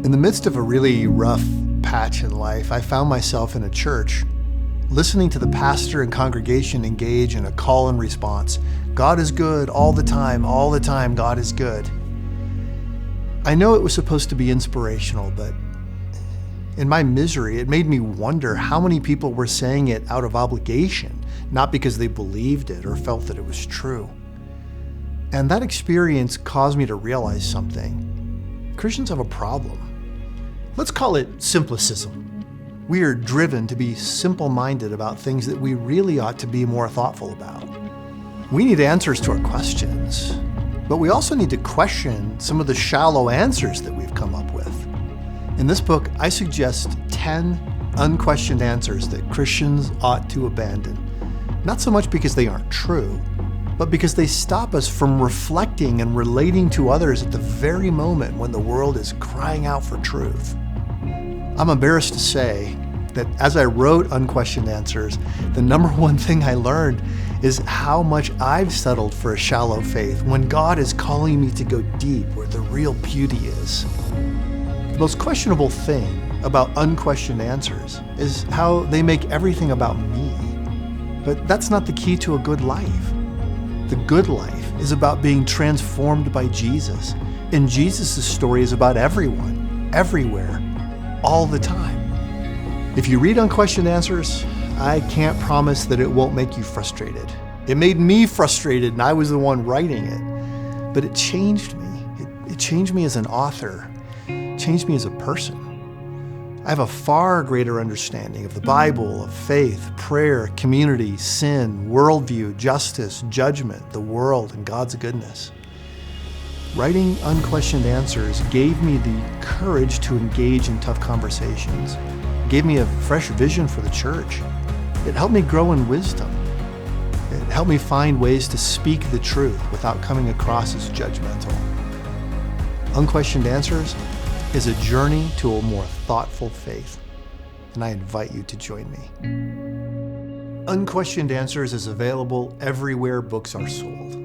In the midst of a really rough patch in life, I found myself in a church, listening to the pastor and congregation engage in a call and response. God is good all the time, God is good. I know it was supposed to be inspirational, but in my misery, it made me wonder how many people were saying it out of obligation, not because they believed it or felt that it was true. And that experience caused me to realize something. Christians have a problem. Let's call it simplicism. We are driven to be simple-minded about things that we really ought to be more thoughtful about. We need answers to our questions, but we also need to question some of the shallow answers that we've come up with. In this book, I suggest 10 unquestioned answers that Christians ought to abandon, not so much because they aren't true, but because they stop us from reflecting and relating to others at the very moment when the world is crying out for truth. I'm embarrassed to say that as I wrote Unquestioned Answers, the number one thing I learned is how much I've settled for a shallow faith when God is calling me to go deep where the real beauty is. The most questionable thing about Unquestioned Answers is how they make everything about me. But that's not the key to a good life. The good life is about being transformed by Jesus. And Jesus' story is about everyone, everywhere, all the time. If you read Unquestioned Answers, I can't promise that it won't make you frustrated. It made me frustrated, and I was the one writing it. But it changed me. It changed me as an author. It changed me as a person. I have a far greater understanding of the Bible, of faith, prayer, community, sin, worldview, justice, judgment, the world, and God's goodness. Writing Unquestioned Answers gave me the courage to engage in tough conversations. It gave me a fresh vision for the church. It helped me grow in wisdom. It helped me find ways to speak the truth without coming across as judgmental. Unquestioned Answers is a journey to a more thoughtful faith, and I invite you to join me. Unquestioned Answers is available everywhere books are sold.